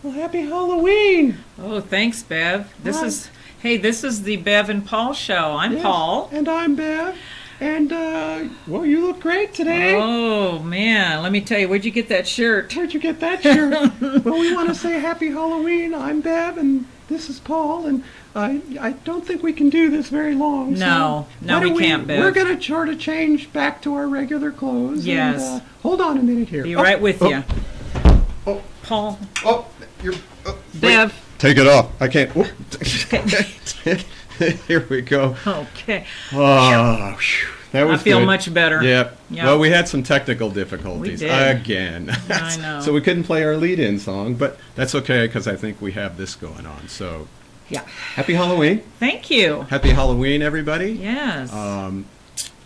Well, happy Halloween! Oh, thanks, Bev. Hi. This is the Bev and Paul show. I'm Yes, Paul. and I'm Bev. And, well, you look great today. Oh, man, let me tell you, where'd you get that shirt? Where'd you get that shirt? Well, we want to say happy Halloween. I'm Bev, and this is Paul, and I don't think we can do this very long. No, why don't we can't, Bev. We're going to sort of change back to our regular clothes. Yes. And, hold on a minute here. Be right with you. Oh, Paul. oh, you're... Bev. Wait. Take it off. I can't. Here we go. Okay. Oh, whew. That was I feel good. much better. Yep. Yep. Well, we had some technical difficulties We did. again. I know. So we couldn't play our lead-in song, but that's okay because I think we have this going on. So, Yeah. happy Halloween. Thank you. Happy Halloween, everybody. Yes.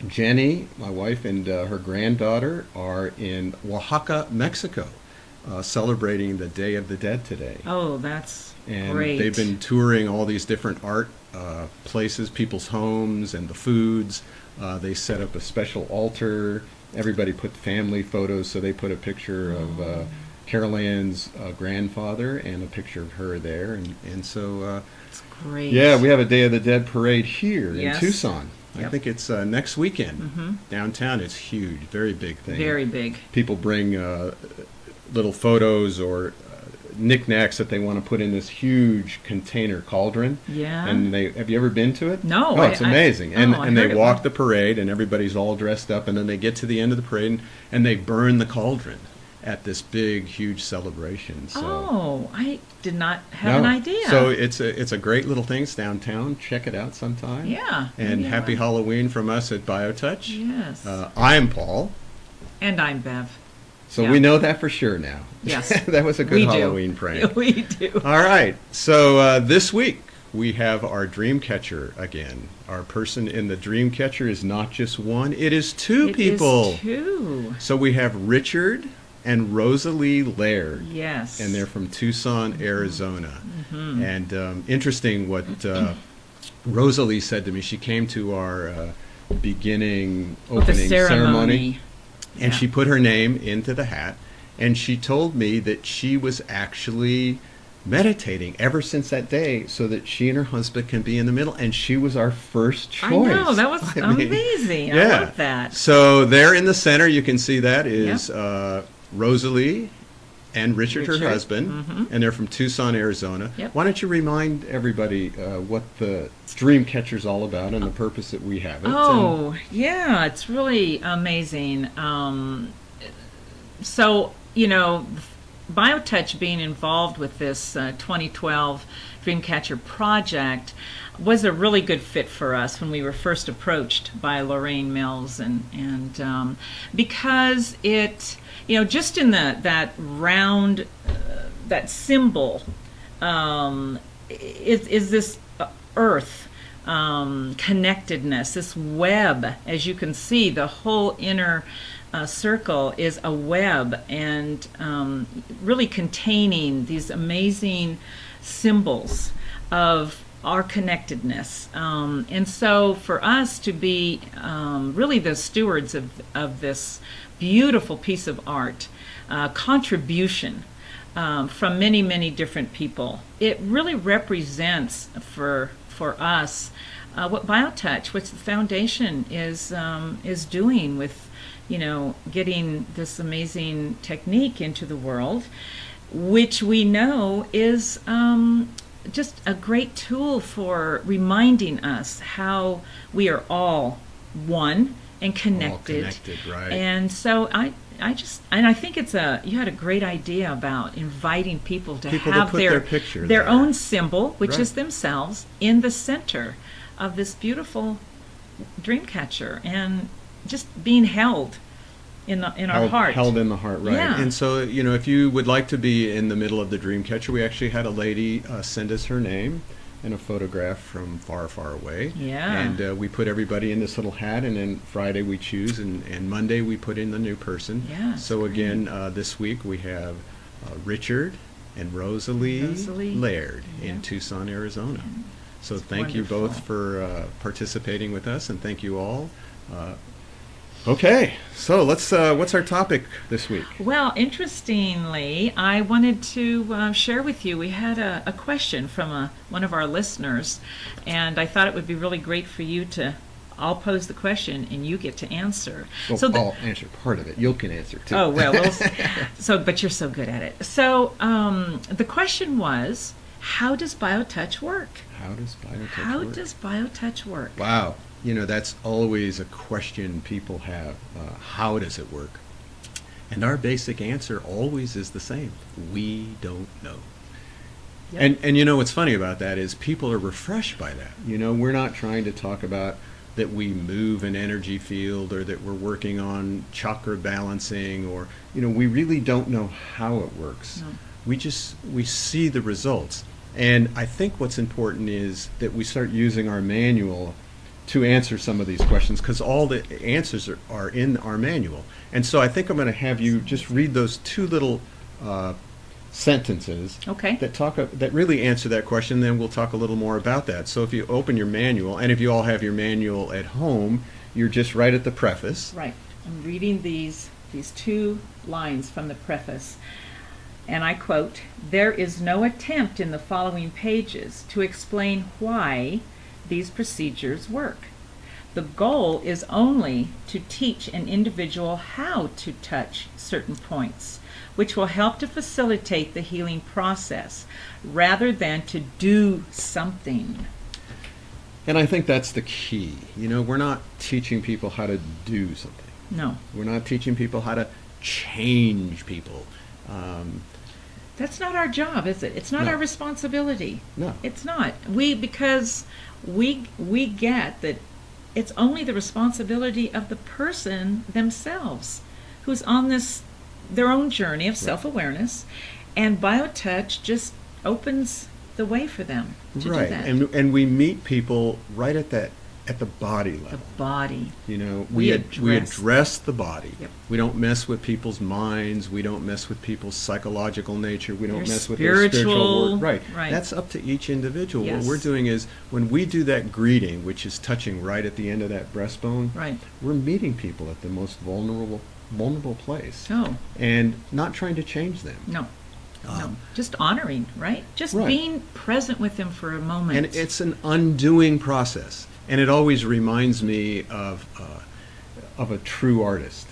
Jenny, my wife, and her granddaughter are in Oaxaca, Mexico, celebrating the Day of the Dead today. Oh, that's And great. they've been touring all these different art places, people's homes, and the foods. They set up a special altar. Everybody put family photos, so they put a picture of Carol Ann's grandfather and a picture of her there. And so, That's great. yeah, we have a Day of the Dead parade here Yes. in Tucson. I Yep. think it's next weekend. Downtown, it's huge, very big thing. Very big. People bring little photos or knickknacks that they want to put in this huge container cauldron. Yeah. And have you ever been to it? No, Oh, it's amazing. And I they heard it walk was- the parade, and everybody's all dressed up, and then they get to the end of the parade, and they burn the cauldron at this big, huge celebration. So, Oh, I did not have an idea. So it's a great little thing. It's downtown. Check it out sometime. Yeah. And maybe I happy will. Halloween from us at BioTouch. Yes. I'm Paul. And I'm Bev. So Yeah. we know that for sure now. Yes. That was a good We do. Halloween prank. We do. All right. So this week we have our DreamCatcher again. Our person in the DreamCatcher is not just one; it is two people. It is two. So we have Richard and Rosalee Laird, Yes. and they're from Tucson, Arizona. Mm-hmm. And interesting what Rosalee said to me. She came to our beginning With the opening ceremony. And Yeah. she put her name into the hat, and she told me that she was actually meditating ever since that day so that she and her husband can be in the middle, and she was our first choice. I know, that was I mean, amazing. I yeah. love that. So there in the center, you can see that is Rosalee and Richard, her Richard. husband, and they're from Tucson, Arizona. Yep. Why don't you remind everybody what the Dreamcatcher is all about and the purpose that we have it? Oh, yeah, it's really amazing. So, BioTouch being involved with this 2012 Dreamcatcher project was a really good fit for us when we were first approached by Lorraine Mills, and because it, just in that round, that symbol is this earth connectedness, this web. As you can see, the whole inner circle is a web, and really containing these amazing symbols of our connectedness. And so for us to be really the stewards of this beautiful piece of art, contribution from many, many different people, it really represents for us what BioTouch, what the foundation is doing with getting this amazing technique into the world, which we know is just a great tool for reminding us how we are all one and connected. All connected, right. And so I think you had a great idea about inviting people to have put their picture their there. own symbol, which Right. is themselves, in the center of this beautiful Dreamcatcher, and just being held in our heart. Held in the heart, right. Yeah. And so, if you would like to be in the middle of the Dreamcatcher, we actually had a lady send us her name and a photograph from far, far away. Yeah. And we put everybody in this little hat, and then Friday we choose, and Monday we put in the new person. Yeah, So again, this week we have Richard and Rosalee Laird in Tucson, Arizona. So thank you wonderful. both for participating with us, and thank you all. Okay, so let's. What's our topic this week? Well, interestingly, I wanted to share with you. We had a question from one of our listeners, and I thought it would be really great for you to. I'll pose the question, and you get to answer. Well, so I'll answer part of it. You can answer too. Oh well, but you're so good at it. So the question was, how does BioTouch work? How does BioTouch work? How does BioTouch work? Wow. That's always a question people have. How does it work? And our basic answer always is the same. We don't know. Yep. And what's funny about that is people are refreshed by that. We're not trying to talk about that we move an energy field or that we're working on chakra balancing or, we really don't know how it works. No. We see the results. And I think what's important is that we start using our manual to answer some of these questions, because all the answers are in our manual. And so I think I'm going to have you just read those two little sentences that really answer that question. Then we'll talk a little more about that. So if you open your manual, and if you all have your manual at home, you're just right at the preface. Right. I'm reading these two lines from the preface. And I quote, "There is no attempt in the following pages to explain why these procedures work. The goal is only to teach an individual how to touch certain points, which will help to facilitate the healing process, rather than to do something." And I think that's the key. We're not teaching people how to do something. No. We're not teaching people how to change people. That's not our job, is it? It's not No. our responsibility. No. It's not. Because we get that it's only the responsibility of the person themselves who's on their own journey of self-awareness, and BioTouch just opens the way for them to do that. And we meet people right at the body level. The body. We address the body. Yep. We don't mess with people's minds. We don't mess with people's psychological nature. We don't Their mess with their spiritual work. Right. That's up to each individual. Yes. What we're doing is, when we do that greeting, which is touching right at the end of that breastbone, Right. we're meeting people at the most vulnerable place. Oh. And not trying to change them. No. No. Just honoring, right? Just being present with them for a moment. And it's an undoing process. And it always reminds me of a true artist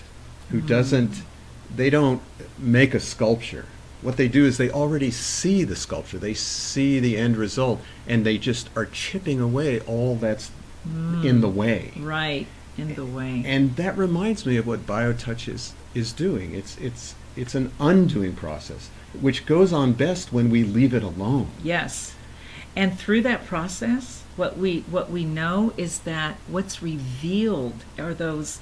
who they don't make a sculpture. What they do is they already see the sculpture. They see the end result, and they just are chipping away all that's in the way. Right, in the way. And that reminds me of what BioTouch is doing. It's an undoing process, which goes on best when we leave it alone. Yes. And through that process, what we know is that what's revealed are those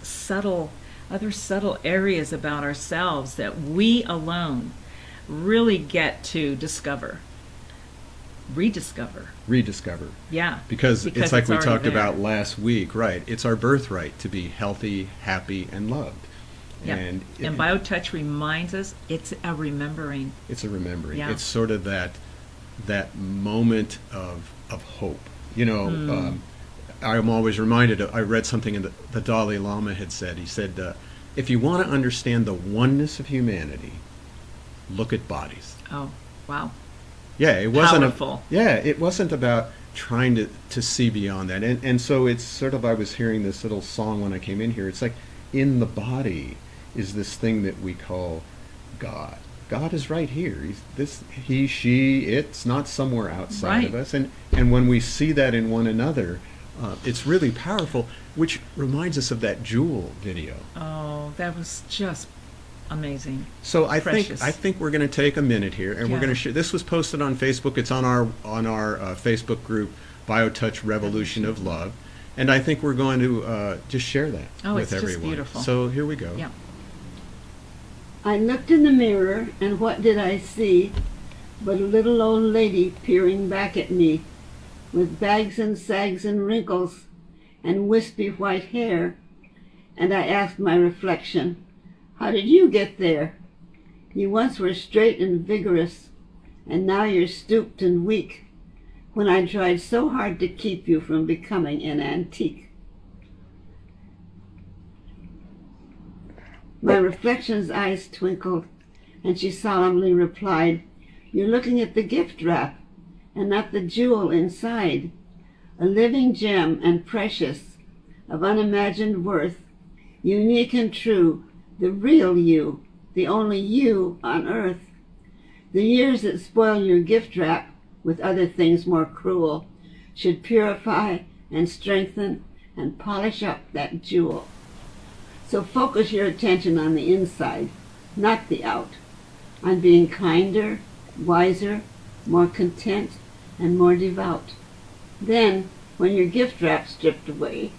other subtle areas about ourselves that we alone really get to rediscover. Yeah. Because it's like we talked about last week, right? It's our birthright to be healthy, happy, and loved. Yep. And BioTouch reminds us it's a remembering. It's a remembering. Yeah. It's sort of that moment of hope. I'm always reminded I read something the Dalai Lama had said. He said, if you want to understand the oneness of humanity, look at bodies. Oh, wow. Yeah, it wasn't powerful. It wasn't about trying to see beyond that. And so it's sort of, I was hearing this little song when I came in here. It's like, in the body is this thing that we call God. God is right here. He, she, it's not somewhere outside of us. And when we see that in one another, it's really powerful, which reminds us of that Jewel video. Oh, that was just amazing. So I think we're going to take a minute here, and we're going to share. This was posted on Facebook. It's on our Facebook group, BioTouch Revolution of Love, and I think we're going to just share that with everyone. It's just beautiful. So here we go. Yeah. I looked in the mirror, and what did I see but a little old lady peering back at me, with bags and sags and wrinkles and wispy white hair. And I asked my reflection, how did you get there? You once were straight and vigorous, and now you're stooped and weak, when I tried so hard to keep you from becoming an antique. My reflection's eyes twinkled, and she solemnly replied, "You're looking at the gift wrap, and not the jewel inside. A living gem and precious, of unimagined worth, unique and true, the real you, the only you on earth. The years that spoil your gift wrap with other things more cruel should purify and strengthen and polish up that jewel. So focus your attention on the inside, not the out, on being kinder, wiser, more content, and more devout. Then, when your gift wrap's stripped away,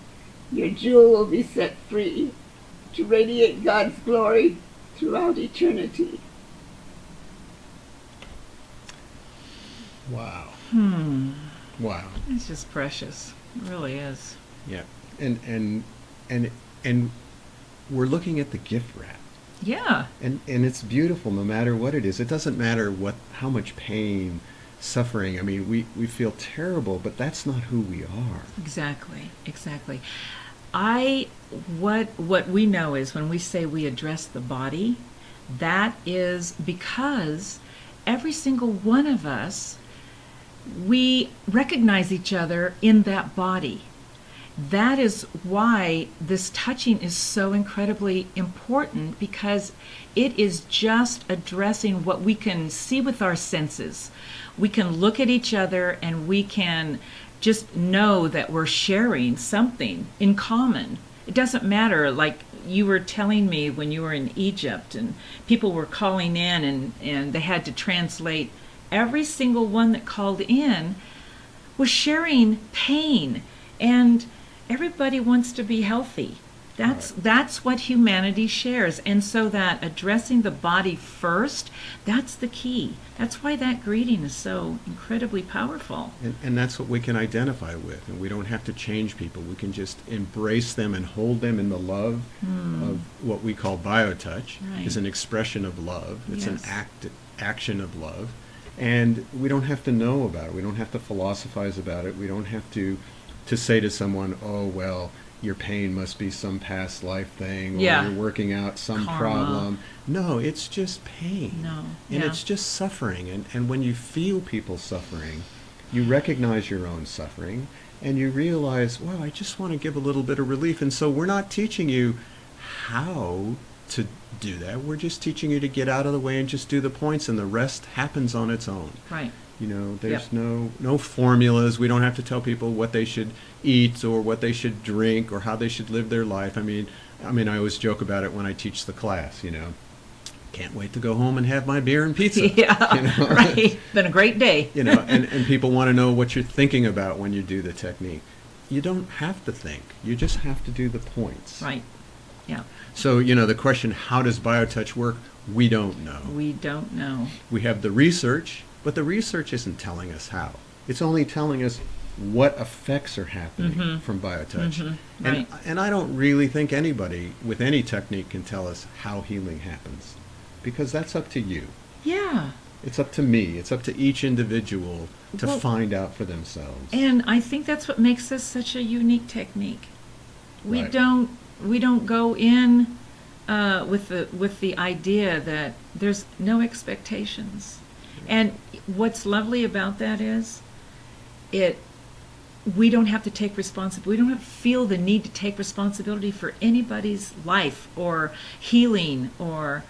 your jewel will be set free to radiate God's glory throughout eternity." Wow. Wow. It's just precious. It really is. Yeah. And we're looking at the gift wrap. Yeah. And it's beautiful no matter what it is. It doesn't matter how much pain, suffering. I mean, we feel terrible, but that's not who we are. Exactly. What we know is when we say we address the body, that is because every single one of us, we recognize each other in that body. That is why this touching is so incredibly important, because it is just addressing what we can see with our senses. We can look at each other and we can just know that we're sharing something in common. It doesn't matter, like you were telling me when you were in Egypt and people were calling in and they had to translate. Every single one that called in was sharing pain, and everybody wants to be healthy. That's what humanity shares. And so that addressing the body first, that's the key. That's why that greeting is so incredibly powerful. And that's what we can identify with. And we don't have to change people. We can just embrace them and hold them in the love of what we call biotouch. Right. Is an expression of love. It's Yes. an action of love. And we don't have to know about it. We don't have to philosophize about it. We don't have to say to someone, "Oh, well, your pain must be some past life thing, or you're working out some Karma. problem." No, it's just pain. No. And it's just suffering. And when you feel people suffering, you recognize your own suffering, and you realize, well, I just want to give a little bit of relief. And so we're not teaching you how to do that. We're just teaching you to get out of the way and just do the points, and the rest happens on its own. Right. You know, there's no formulas. We don't have to tell people what they should eat or what they should drink or how they should live their life. I mean, I always joke about it when I teach the class, you know. Can't wait to go home and have my beer and pizza. Yeah, you know? right. Been a great day. You know, and people want to know what you're thinking about when you do the technique. You don't have to think. You just have to do the points. Right. Yeah. So, you know, the question, how does biotouch work? We don't know. We don't know. We have the research, but the research isn't telling us how. It's only telling us what effects are happening from biotouch. Right. And I don't really think anybody with any technique can tell us how healing happens, because that's up to you. Yeah. It's up to me. It's up to each individual to Well, find out for themselves. And I think that's what makes this such a unique technique. We Right. don't go in with the idea that there's no expectations. And what's lovely about that is we don't have to take responsibility. We don't have to feel the need to take responsibility for anybody's life or healing or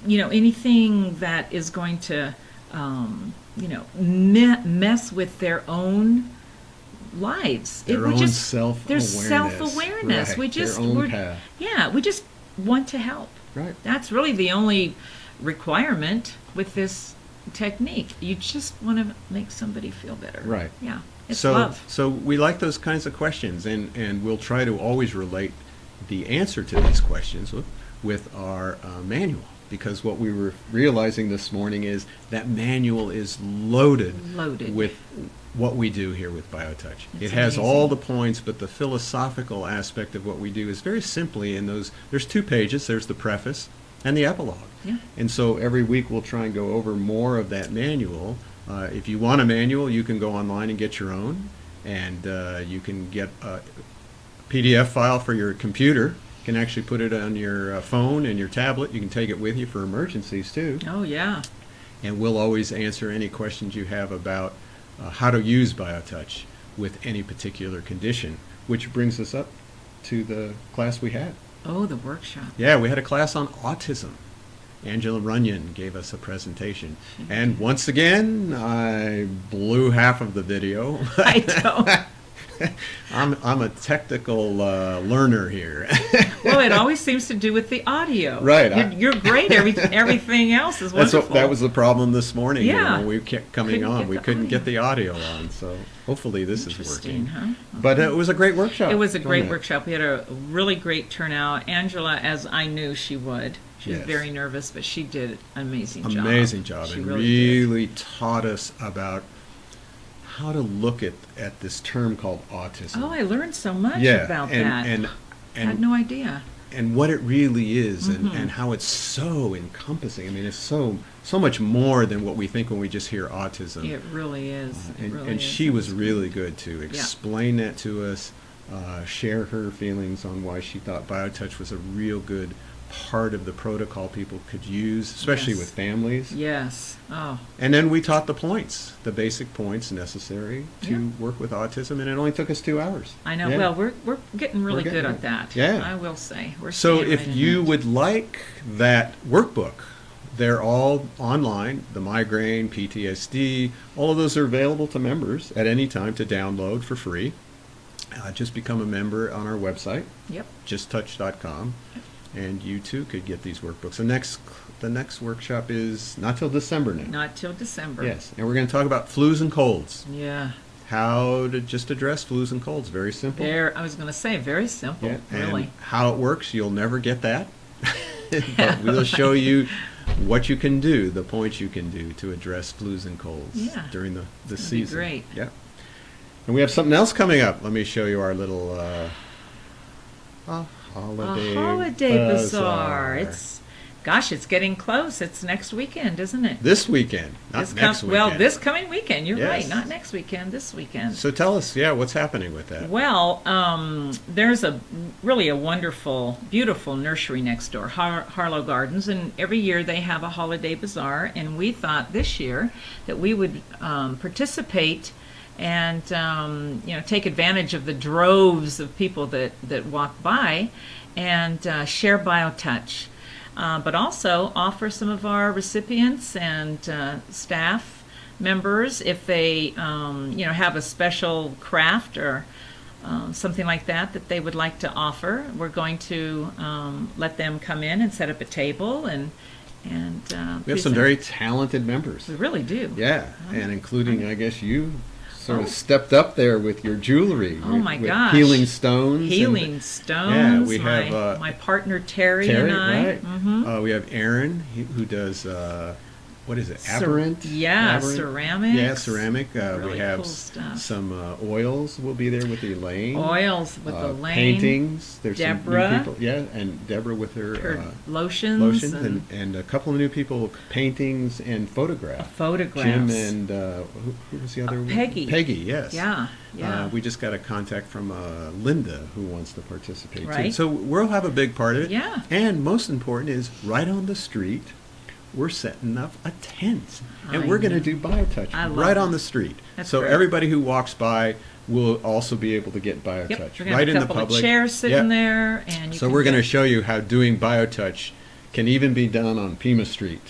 anything that is going to mess with their own lives. Their own self-awareness. There's self-awareness. Right. We just their own path. Yeah, we just want to help. Right. That's really the only requirement with this technique. You just want to make somebody feel better. Right. Yeah. It's love. So we like those kinds of questions, and we'll try to always relate the answer to these questions with our manual, because what we were realizing this morning is that manual is loaded with what we do here with BioTouch. It's it has amazing. all the points, but the philosophical aspect of what we do is very simply in those. There's 2 pages. There's the preface and the epilogue. Yeah. And so every week we'll try and go over more of that manual. If you want a manual, you can go online and get your own, and you can get a PDF file for your computer, can actually put it on your phone and your tablet. You can take it with you for emergencies too. Oh, yeah. And we'll always answer any questions you have about how to use BioTouch with any particular condition, which brings us up to the class we had. Oh, the workshop. Yeah, we had a class on autism. Angela Runyon gave us a presentation. And once again, I blew half of the video. I know. I'm a technical learner here. Well, it always seems to do with the audio. Right. You're great. Everything else is wonderful. That was the problem this morning. Yeah. When we kept coming Couldn't on. get We the couldn't audio. get the audio on. So hopefully this is Interesting, working. huh? But it was a great workshop. It was a great wasn't it? workshop. We had a really great turnout. Angela, as I knew she would. She was Yes. very nervous, but she did an amazing job. Amazing job. She And really really taught us about how to look at this term called autism. Oh, I learned so much about and, that. And, I had no idea. and what it really is, Mm-hmm. and how it's so encompassing. I mean, it's so much more than what we think when we just hear autism. It really is. It and really and is. she was really good to explain that to us, share her feelings on why she thought BioTouch was a real good part of the protocol people could use, especially Yes. with families. Yes. Oh, And then we taught the basic points necessary to Yeah. work with autism, and it only took us 2 hours. I know. Yeah. Well, we're getting really We're getting good it. at that. Yeah. I will say. We're So staying if right in you that. would like that workbook, they're all online. The migraine, PTSD, all of those are available to members at any time to download for free. Just become a member on our website, Yep. justtouch.com, and you too could get these workbooks. The next workshop is not till December now. Not till December. Yes, and we're going to talk about flus and colds. Yeah. How to just address flus and colds. Very simple. I was going to say, very simple. Yeah, Really. and how it works, you'll never get that. But we'll show you what you can do, the points you can do to address flus and colds Yeah. during the gonna be season. great. Yeah. And we have something else coming up. Let me show you our little holiday, A holiday bazaar. It's getting close. It's next weekend, isn't it? this weekend, not next weekend. Well, this coming weekend. You're Yes. right. Not next weekend. This weekend. So tell us, what's happening with that? Well, there's a wonderful, beautiful nursery next door, Harlow Gardens, and every year they have a holiday bazaar. And we thought this year that we would participate and take advantage of the droves of people that walk by and share BioTouch. But also offer some of our recipients and staff members, if they have a special craft or something like that they would like to offer. We're going to let them come in and set up a table and We have some present. very talented members. We really do. Yeah, and including, I guess, you sort of stepped up there with your jewelry. Oh my with gosh. Healing stones. Healing stones. Yeah, we have, my partner Terry, Terry, and I. right? Mhm. We have Aaron, who does, what is it, aberrant? Yeah, Aberrant? ceramics. Yeah, ceramic. Really we have cool stuff. some oils will be there with Elaine. Oils with Elaine. Paintings. There's some Deborah. new people. Yeah, and Deborah with her, Her lotions. lotions, and a couple of new people, paintings and a photographs. photographs. Jim and who was the other one? Peggy. Peggy, yes. Yeah, yeah. We just got a contact from Linda who wants to participate too. Right. So we'll have a big part of it. Yeah. And most important is right on the street, we're setting up a tent, and I we're going to know. do BioTouch I love right it. on the street. That's so great. everybody who walks by will also be able to get BioTouch Yep. We're gonna right have in a the couple public. of chairs sitting Yep. there, and you So can we're going to get- show you how doing BioTouch can even be done on Pima Street.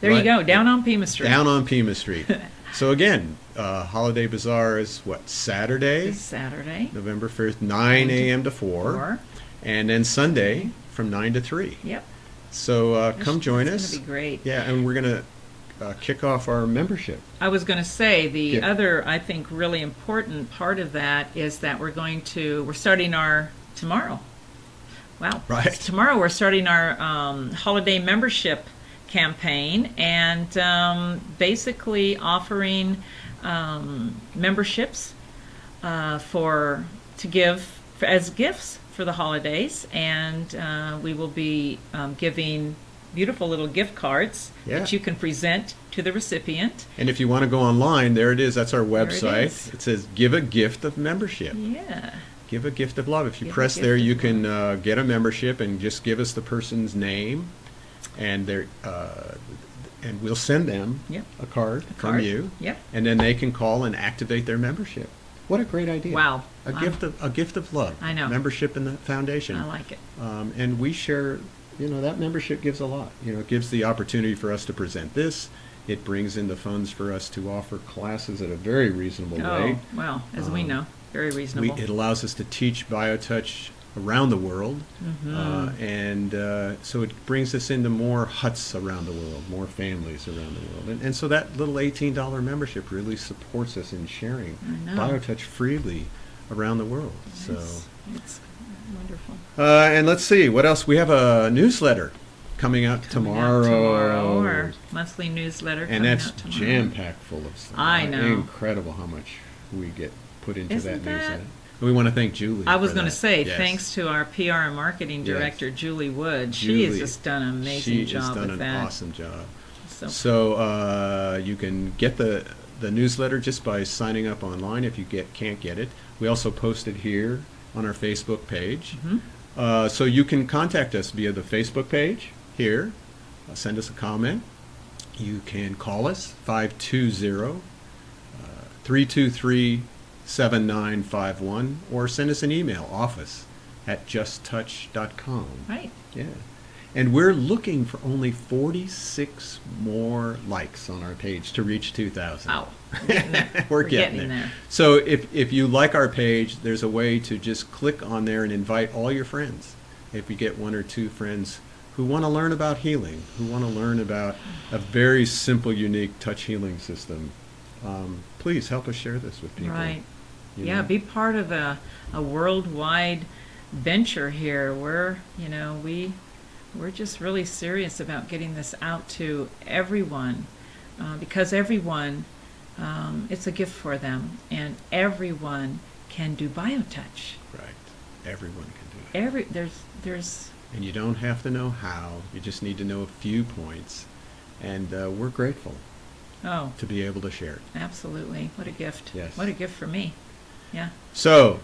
There you Right? go, down on Pima Street. Down on Pima Street. So again, Holiday Bazaar is what, Saturday, This Saturday. November 1st, 9 a.m. to 4, Or, and then Sunday from 9 to 3. yep. So come join It's us. going to be great. Yeah, and we're going to kick off our membership. I was going to say the Yeah. other, I think, really important part of that is that we're starting our tomorrow. Wow! Right. Tomorrow we're starting our holiday membership campaign and basically offering memberships to give as gifts for the holidays, and we will be giving beautiful little gift cards Yeah. that you can present to the recipient. And if you want to go online, there it is. That's our There it website. is. It says, give a gift of membership. Yeah. give a gift of love. If you Give a press gift there, of you can get a membership and just give us the person's name, and and we'll send them Yep. a card A from card. you, Yep. and then they can call and activate their membership. What a great idea! Wow. A gift of love. I know. Membership in the foundation. I like it. And we share. That membership gives a lot. It gives the opportunity for us to present this. It brings in the funds for us to offer classes at a very reasonable Oh, rate. well, as we know, very reasonable. It allows us to teach BioTouch around the world, and so it brings us into more huts around the world, more families around the world, and so that little $18 membership really supports us in sharing I know. BioTouch freely around the world. So, It's wonderful. and let's see what else. We have a newsletter coming out Coming out tomorrow, our monthly newsletter and coming that's out tomorrow. jam-packed full of stuff. I know. Incredible how much we get put into Isn't that that- newsletter. And we want to thank Julie. I was for going to that. say, Yes. thanks to our PR and marketing Yes. director, Julie Wood. She has Julie, just done an amazing She has job done with an that. awesome job. So, You can get the newsletter just by signing up online if you can't get it. We also post it here on our Facebook page. So you can contact us via the Facebook page here. Send us a comment. You can call us 520-323-7951 or send us an email, office@justtouch.com. right. Yeah. And we're looking for only 46 more likes on our page to reach 2,000. Ow. We're getting there. We're getting there. So if you like our page, there's a way to just click on there and invite all your friends. If you get one or two friends who want to learn about healing, who want to learn about a very simple, unique touch healing system, please help us share this with people. Right. You Yeah, know? be part of a worldwide venture here. We're just really serious about getting this out to everyone, because everyone, it's a gift for them, and everyone can do BioTouch. Right. Everyone can do it. There's And you don't have to know how. You just need to know a few points. And we're grateful oh, to be able to share it. absolutely. What a gift. Yes. What a gift for me. Yeah. So,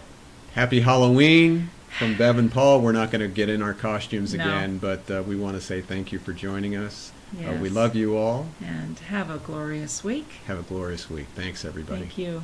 happy Halloween from Bev and Paul. We're not going to get in our costumes No. again, but we want to say thank you for joining us. We Yes. love you all. And have a glorious week. Have a glorious week. Thanks, everybody. Thank you.